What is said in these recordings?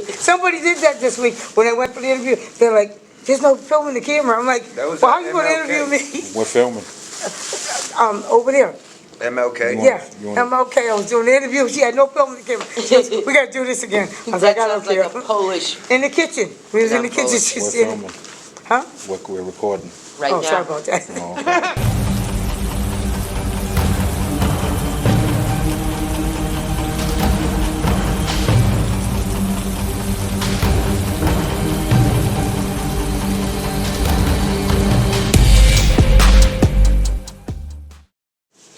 Somebody did that this week when I went for the interview. They're like, "There's no filming the camera." I'm like, "Well, how you going to interview me?" We're filming. Over there. MLK? Yeah, MLK. I was doing the interview. She had no film in the camera. She goes, "We got to do this again." I was like, "I don't care." Like a Polish. In the kitchen. We was in the kitchen. We're She's in. filming. Huh? We're recording. Right Oh, now. sorry about that. Oh, okay.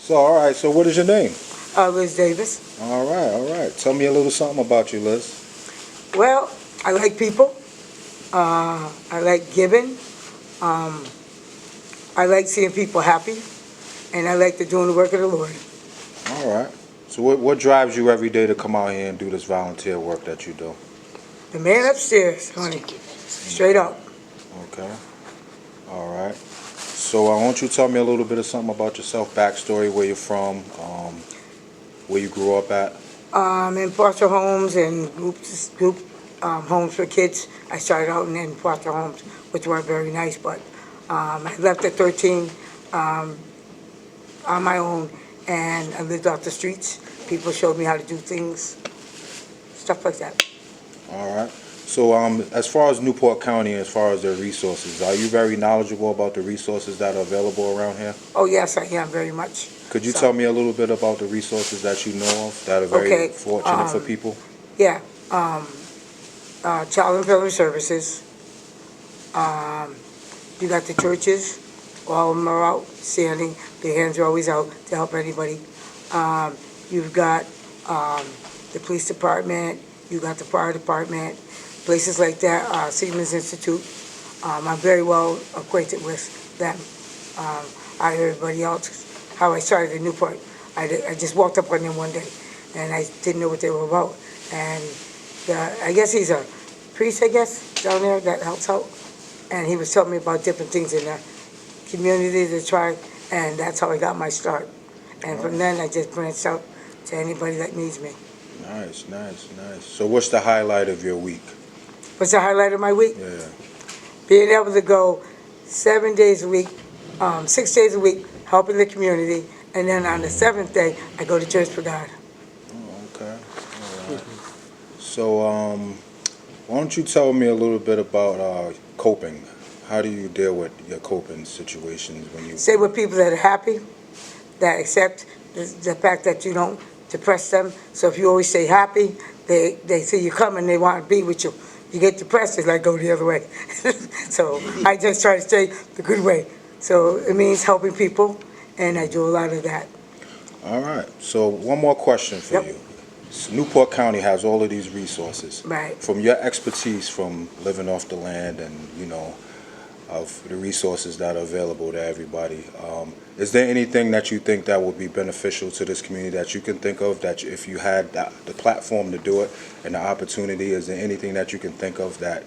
So, all right. So, what is your name? Liz Davis. All right. All right. Tell me a little something about you, Liz. Well, I like people. I like giving. I like seeing people happy. And I like doing the work of the Lord. All right. So, what drives you every day to come out here and do this volunteer work that you do? The man upstairs, honey. Straight up. Okay. All right. So, I want you to tell me a little bit of something about yourself, backstory, where you're from, where you grew up at. In foster homes and group homes for kids. I started out in foster homes, which weren't very nice, but I left at 13 on my own, and I lived off the streets. People showed me how to do things, stuff like that. All right. So, as far as Newport County, as far as their resources, are you very knowledgeable about the resources that are available around here? Oh, yes, I am very much. Could you tell me a little bit about the resources that you know of that are very fortunate for people? Yeah. Child and Family Services. You got the churches. All of them are outstanding. Their hands are always out to help anybody. You've got the police department. You got the fire department. Places like that, Siemens Institute. I'm very well acquainted with them. Out of everybody else, how I started in Newport. I just walked up on them one day, and I didn't know what they were about. And I guess he's a priest, down there that helps out. And he was telling me about different things in the community to try, and that's how I got my start. And from then, I just branched out to anybody that needs me. Nice, nice, nice. So what's the highlight of your week? What's the highlight of my week? Yeah. Being able to go 7 days a week, 6 days a week, helping the community, and then on the 7th day, I go to church for God. Oh, okay. All right. So, why don't you tell me a little bit about coping? How do you deal with your coping situations when you... Stay with people that are happy, that accept the fact that you don't depress them. So if you always stay happy, they see you coming, they want to be with you. You get depressed, it's like go the other way. So I just try to stay the good way. So it means helping people, and I do a lot of that. All right. So one more question for you. So Newport County has all of these resources. Right. From your expertise from living off the land and, you know, of the resources that are available to everybody, is there anything that you think that would be beneficial to this community that you can think of that if you had the platform to do it and the opportunity, is there anything that you can think of that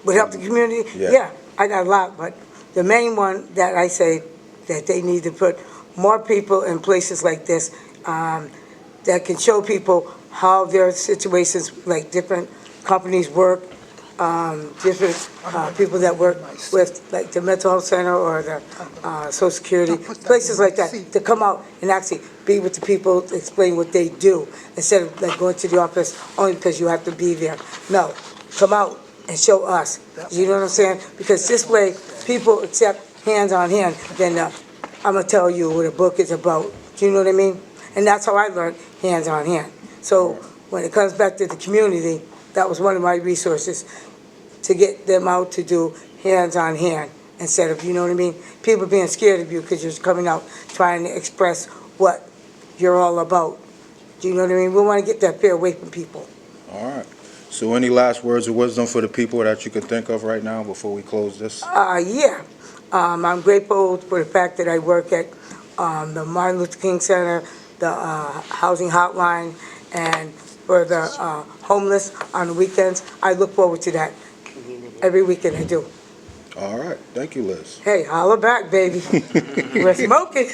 would help the community? Yeah. I got a lot, but the main one that I say that they need to put more people in places like this that can show people how their situations, like different companies work, different people that work with, like the mental health center or the Social Security, places like that, to come out and actually be with the people, explain what they do, instead of like going to the office only because you have to be there. No, come out and show us. You know what I'm saying? Because this way, people accept hands on hand, then I'm going to tell you what a book is about. Do you know what I mean? And that's how I learned hands on hand. So when it comes back to the community, that was one of my resources, to get them out to do hands on hand instead of, you know what I mean, people being scared of you because you're coming out trying to express what you're all about. Do you know what I mean? We want to get that fear away from people. All right. So any last words of wisdom for the people that you can think of right now before we close this? Yeah. I'm grateful for the fact that I work at the Martin Luther King Center, the housing hotline, and for the homeless on the weekends. I look forward to that. Every weekend I do. All right. Thank you, Liz. Hey, holla back, baby. We're smoking.